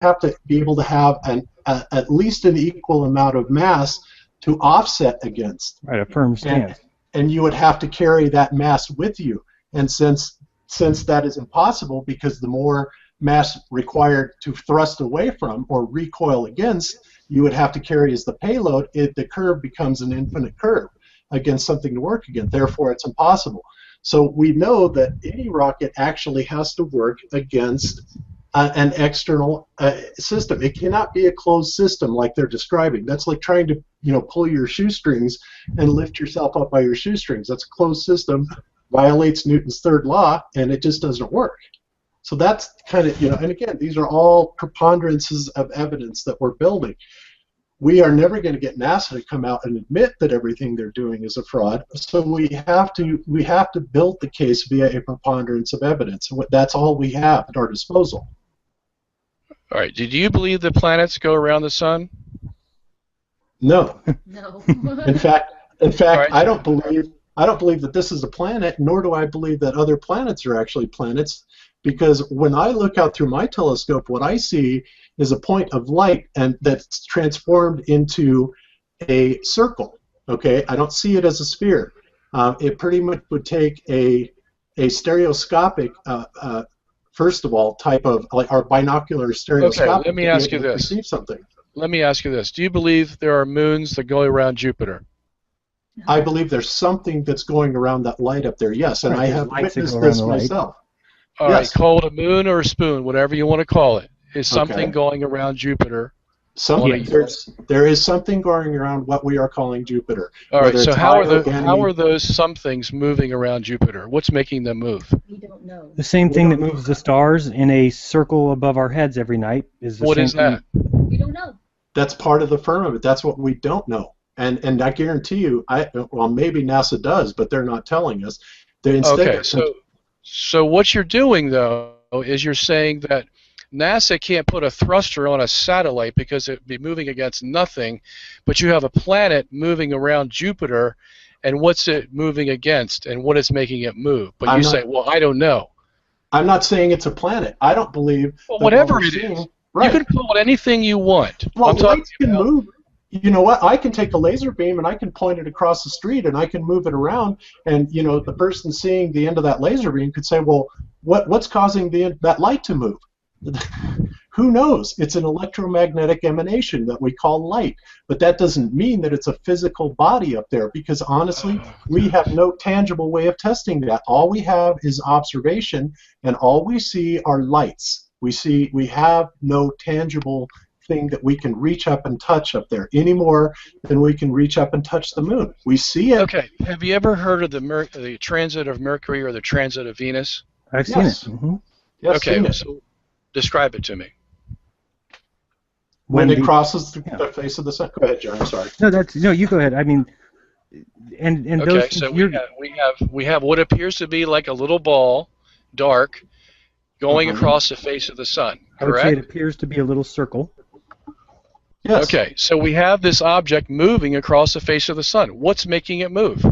have to be able to have at least an equal amount of mass to offset against. Right, a firm stance. And you would have to carry that mass with you. And since that is impossible, because the more mass required to thrust away from or recoil against, you would have to carry as the payload, the curve becomes an infinite curve against something to work against. Therefore, it's impossible. So we know that any rocket actually has to work against an external system. It cannot be a closed system like they're describing. That's like trying to, pull your shoestrings and lift yourself up by your shoestrings. That's a closed system, violates Newton's third law, and it just doesn't work. So that's kind of, and again, these are all preponderances of evidence that we're building. We are never going to get NASA to come out and admit that everything they're doing is a fraud. So we have to build the case via a preponderance of evidence. That's all we have at our disposal. All right. Do you believe the planets go around the sun? No. No. In fact, Right. I don't believe that this is a planet, nor do I believe that other planets are actually planets, because when I look out through my telescope, what I see is a point of light and that's transformed into a circle. Okay, I don't see it as a sphere. It pretty much would take a stereoscopic, first of all, type of like our binocular stereoscopic. Okay, let me ask you this. Perceive something. Let me ask you this. Do you believe there are moons that go around Jupiter? I believe there's something that's going around that light up there. Yes, and Right, I have lights that witnessed go around this the light. myself. All Yes. right, call it a moon or a spoon, whatever you want to call it. Is something Okay. going around Jupiter? There is something going around what we are calling Jupiter. All right, Whether so it's how Io, are those somethings moving around Jupiter? What's making them move? We don't know. The same thing that moves the stars in a circle above our heads every night is the What same is that? We don't know. That's part of the firmament. That's what we don't know. And I guarantee you, well, maybe NASA does, but they're not telling us. Okay, so what you're doing, though, is you're saying that NASA can't put a thruster on a satellite because it would be moving against nothing, but you have a planet moving around Jupiter, and what's it moving against, and what is making it move? But you say, well, I don't know. I'm not saying it's a planet. I don't believe. Well, that whatever what we're it seeing- is. Right. You can call it anything you want. Well, I'm talking lights can about- move. You know what? I can take a laser beam and I can point it across the street and I can move it around, and the person seeing the end of that laser beam could say, well, what's causing that light to move? Who knows? It's an electromagnetic emanation that we call light, but that doesn't mean that it's a physical body up there, because honestly, we have no tangible way of testing that. All we have is observation, and all we see are lights. We have no tangible thing that we can reach up and touch up there any more than we can reach up and touch the moon. We see it. Okay. Have you ever heard of the transit of Mercury or the transit of Venus? I've seen Yes. it. Mm-hmm. Yes, Okay. seen it. So describe it to me. When it the- crosses the face of the sun. Go ahead, John. I'm sorry. No, you go ahead. I mean, and Okay. those. So we have what appears to be like a little ball, dark, going across the face of the sun. I would say Correct? it appears to be a little circle. Yes. Okay, so we have this object moving across the face of the sun. What's making it move?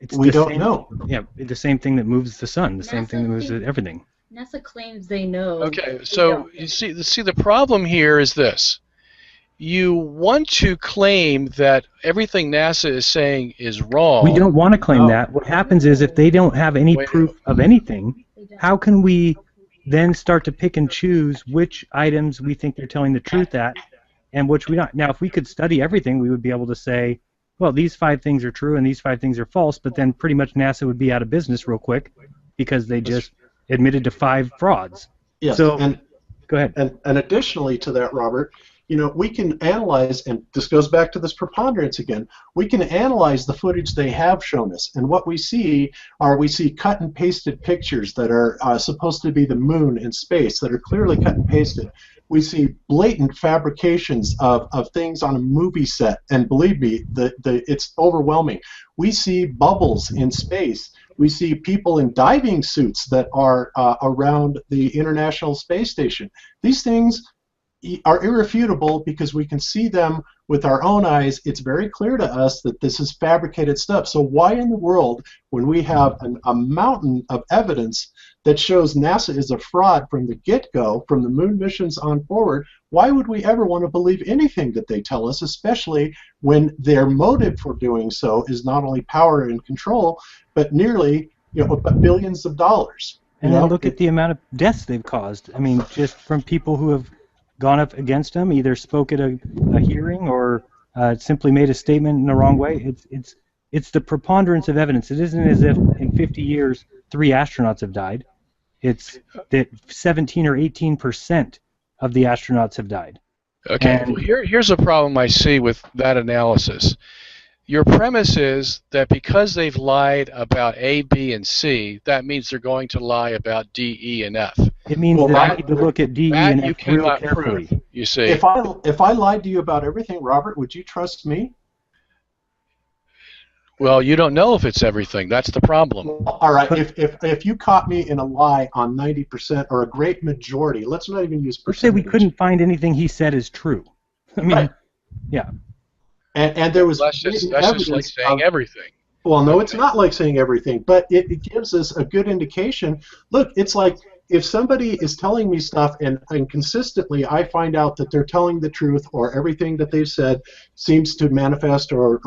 It's We the don't same, know. Yeah, the same thing that moves the sun, the same thing that moves NASA everything. NASA claims they know. Okay, They so don't. you see the problem here is this. You want to claim that everything NASA is saying is wrong. We don't want to claim No. that. What happens is if they don't have any Wait. proof of anything, They don't. how can we then start to pick and choose which items we think they're telling the truth at and which we not? Now, if we could study everything, we would be able to say, well, these 5 things are true and these 5 things are false, but then pretty much NASA would be out of business real quick because they just admitted to 5 frauds. Yes. So- and Go ahead. And additionally to that, Robert, we can analyze, and this goes back to this preponderance again, we can analyze the footage they have shown us, and what we see cut and pasted pictures that are supposed to be the moon in space that are clearly cut and pasted. We see blatant fabrications of things on a movie set, and believe me, it's overwhelming. We see bubbles in space. We see people in diving suits that are around the International Space Station. These things are irrefutable because we can see them with our own eyes. It's very clear to us that this is fabricated stuff. So why in the world, when we have a mountain of evidence that shows NASA is a fraud from the get-go, from the moon missions on forward, why would we ever want to believe anything that they tell us, especially when their motive for doing so is not only power and control, but nearly billions of dollars? And then look at the amount of deaths they've caused. I mean, just from people who have gone up against them, either spoke at a hearing or simply made a statement in the wrong way. It's the preponderance of evidence. It isn't as if in 50 years 3 astronauts have died. It's that 17 or 18% of the astronauts have died. Okay, well, here's a problem I see with that analysis. Your premise is that because they've lied about A, B, and C, that means they're going to lie about D, E, and F. It means that I need to look at D, E, and F real carefully. Prove, you see. If I lied to you about everything, Robert, would you trust me? Well, you don't know if it's everything. That's the problem. All right. If you caught me in a lie on 90% or a great majority, let's not even use percentage. Let's say we couldn't find anything he said is true. I mean, right. Yeah. And there was that's just like saying everything. Well, no, it's not like saying everything, but it gives us a good indication. Look, it's like if somebody is telling me stuff and consistently I find out that they're telling the truth or everything that they've said seems to manifest or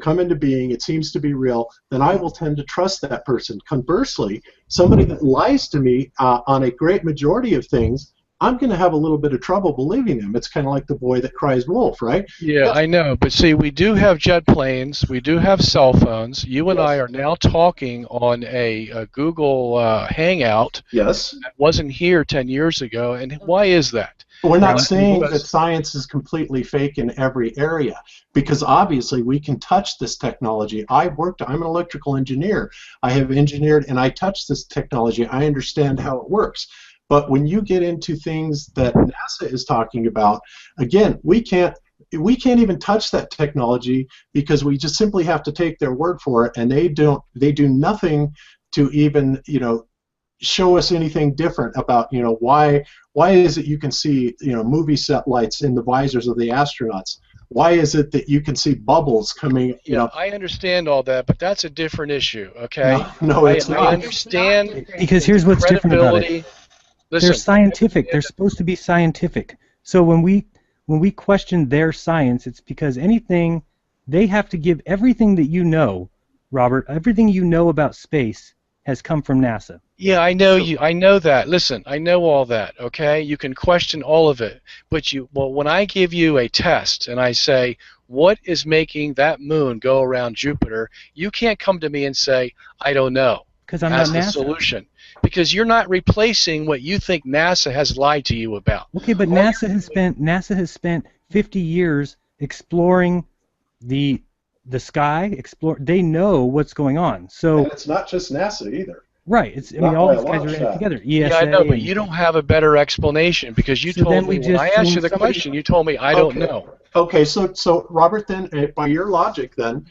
come into being, it seems to be real, then I will tend to trust that person. Conversely, somebody that lies to me on a great majority of things, I'm going to have a little bit of trouble believing them. It's kind of like the boy that cries wolf, right? Yeah, I know. But see, we do have jet planes. We do have cell phones. You and I are now talking on a Google Hangout. Yes. That wasn't here 10 years ago. And why is that? We're not saying that science is completely fake in every area, because obviously we can touch this technology. I'm an electrical engineer. I have engineered and I touch this technology. I understand how it works. But when you get into things that NASA is talking about, again, we can't even touch that technology because we just simply have to take their word for it, and they do nothing to even show us anything different about why is it you can see movie set lights in the visors of the astronauts? Why is it that you can see bubbles coming? I understand all that, but that's a different issue. Okay. No, it's not. I understand because here's what's different about it. Listen, they're scientific. They're supposed to be scientific. So when we question their science, it's because they have to give everything that Robert, everything you know about space has come from NASA. Yeah, I know I know that. Listen, I know all that. Okay, you can question all of it, but when I give you a test and I say, what is making that moon go around Jupiter, you can't come to me and say, I don't know. Because I'm not NASA. As the solution. Because you're not replacing what you think NASA has lied to you about. Okay, but NASA has spent 50 years exploring the sky. They know what's going on. So and it's not just NASA either. Right. All these guys are in it together. ESA. Yeah, I know, but you don't have a better explanation because you told me when I asked you the question, you told me I don't know. Okay, so Robert, then by your logic, then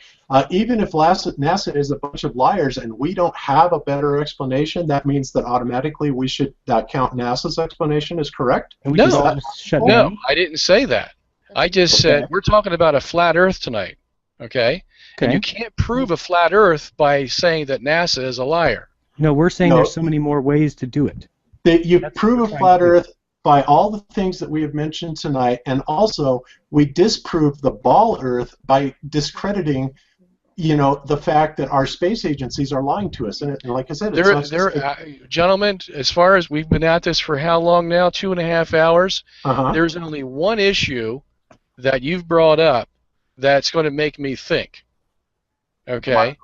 even if NASA is a bunch of liars and we don't have a better explanation, that means that automatically we should count NASA's explanation as correct? No, I didn't say that. I just said we're talking about a flat Earth tonight, okay? And you can't prove a flat Earth by saying that NASA is a liar. No, we're saying there's so many more ways to do it. You prove a flat Earth by all the things that we have mentioned tonight, and also we disprove the ball Earth by discrediting, the fact that our space agencies are lying to us. And like I said, gentlemen, as far as we've been at this for how long now? 2.5 hours. There's only one issue that you've brought up that's going to make me think. Okay.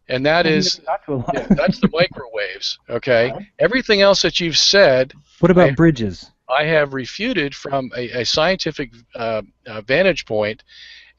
And that is, that's the microwaves, okay? Everything else that you've said... What about bridges? I have refuted from a scientific vantage point,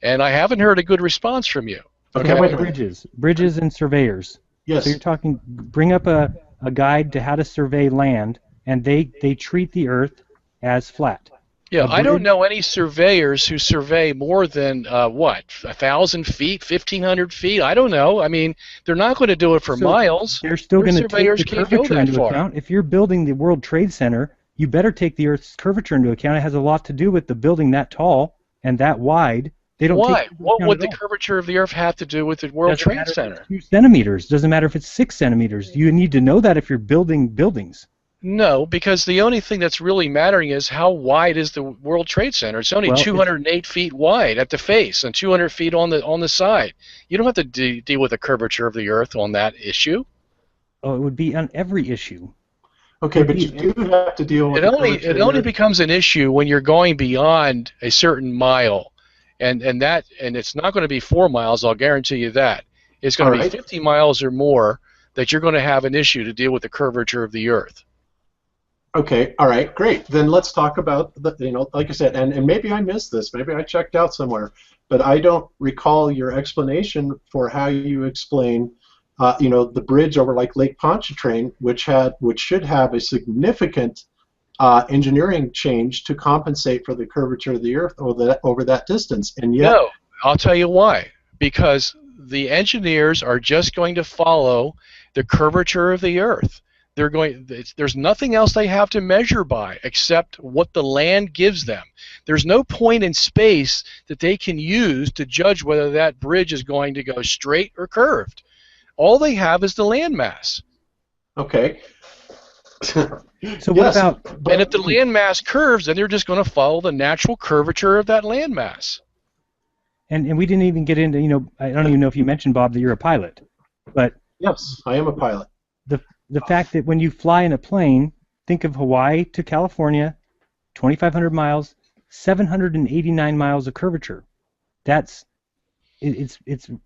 and I haven't heard a good response from you. Okay, what about bridges and surveyors? Yes. So you're talking, bring up a guide to how to survey land, and they treat the Earth as flat. Yeah, I don't know any surveyors who survey more than, 1,000 feet, 1,500 feet? I don't know. I mean, they're not going to do it for miles. They're still going to take the curvature into account. If you're building the World Trade Center, you better take the Earth's curvature into account. It has a lot to do with the building that tall and that wide They don't Why? take What would the account at all. curvature of the Earth have to do with the World Doesn't Trade matter if Center? it's 2 centimeters. Doesn't matter if it's 6 centimeters. You need to know that if you're building buildings. No, because the only thing that's really mattering is how wide is the World Trade Center. It's only 208 feet wide at the face and 200 feet on the side. You don't have to deal with the curvature of the Earth on that issue. Oh, it would be on every issue. Okay, but you do have to deal with It only becomes an issue when you're going beyond a certain mile, and it's not going to be 4 miles. I'll guarantee you that. It's going to be 50 miles or more that you're going to have an issue to deal with the curvature of the Earth. Okay, all right, great. Then let's talk about like I said, and maybe I missed this, maybe I checked out somewhere, but I don't recall your explanation for how you explain, the bridge over like Lake Pontchartrain, which should have a significant engineering change to compensate for the curvature of the Earth over that distance, and yet. No, I'll tell you why. Because the engineers are just going to follow the curvature of the Earth. There's nothing else they have to measure by except what the land gives them. There's no point in space that they can use to judge whether that bridge is going to go straight or curved. All they have is the landmass. Okay. So what about? And if the landmass curves, then they're just going to follow the natural curvature of that landmass. And we didn't even get into, I don't even know if you mentioned, Bob, that you're a pilot, but yes, I am a pilot. The fact that when you fly in a plane, think of Hawaii to California, 2,500 miles, 789 miles of curvature. It's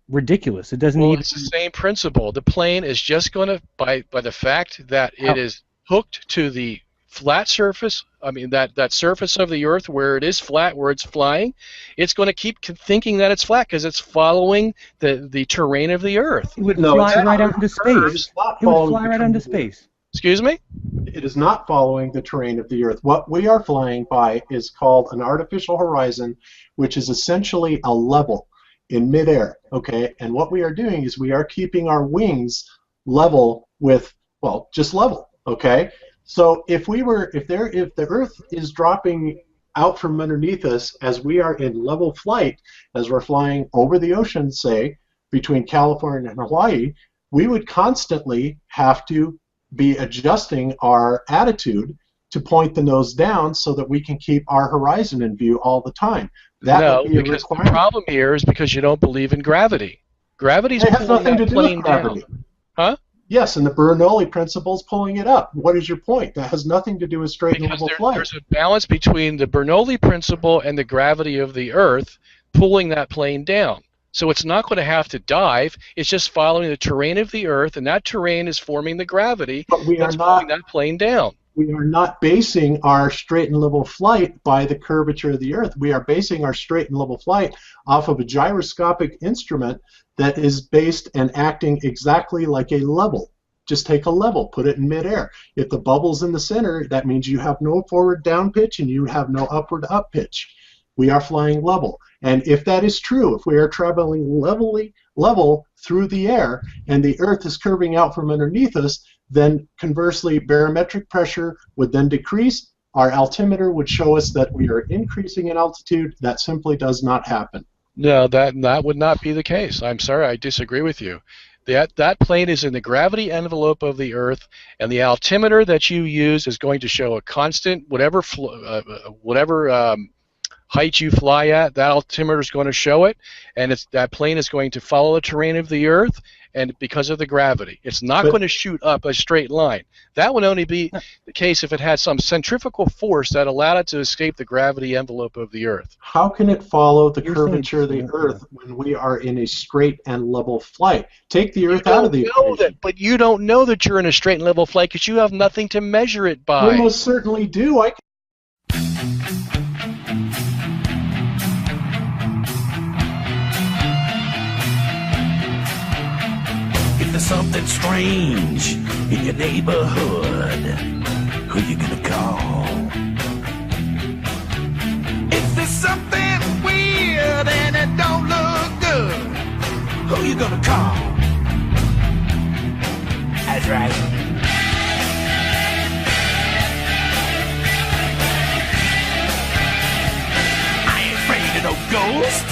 ridiculous. It doesn't need. It's the same principle. The plane is just going to, by the fact that it is hooked to the flat surface, that surface of the Earth where it is flat, where it's flying, it's going to keep thinking that it's flat because it's following the terrain of the Earth. It would fly right out into space. It would fly right out into space. Excuse me? It is not following the terrain of the Earth. What we are flying by is called an artificial horizon, which is essentially a level in midair. Okay, and what we are doing is we are keeping our wings level with, just level. Okay. So if the Earth is dropping out from underneath us as we are in level flight, as we're flying over the ocean, say, between California and Hawaii, we would constantly have to be adjusting our attitude to point the nose down so that we can keep our horizon in view all the time. No, because the problem here is because you don't believe in gravity. Gravity has nothing to do with gravity. Down. Huh? Yes, and the Bernoulli principle is pulling it up. What is your point? That has nothing to do with straight and level flight. There's a balance between the Bernoulli principle and the gravity of the Earth pulling that plane down. So it's not going to have to dive. It's just following the terrain of the Earth, and that terrain is forming the gravity that's pulling that plane down. We are not basing our straight and level flight by the curvature of the Earth. We are basing our straight and level flight off of a gyroscopic instrument that is based and acting exactly like a level. Just take a level, put it in midair. If the bubble's in the center, that means you have no forward down pitch and you have no upward up pitch. We are flying level. And if that is true, if we are traveling level through the air and the Earth is curving out from underneath us, then conversely barometric pressure would then decrease. Our altimeter would show us that we are increasing in altitude. That simply does not happen. No, that would not be the case. I'm sorry, I disagree with you. That plane is in the gravity envelope of the Earth, and the altimeter that you use is going to show a constant, whatever height you fly at, that altimeter is going to show it, and that plane is going to follow the terrain of the Earth, and because of the gravity. It's not going to shoot up a straight line. That would only be the case if it had some centrifugal force that allowed it to escape the gravity envelope of the Earth. How can it follow the curvature of the Earth when we are in a straight and level flight? Take the Earth out of the equation. But you don't know that you're in a straight and level flight because you have nothing to measure it by. We most certainly do. There's something strange in your neighborhood. Who you gonna call? If there's something weird and it don't look good, who you gonna call? That's right. I ain't afraid of no ghost.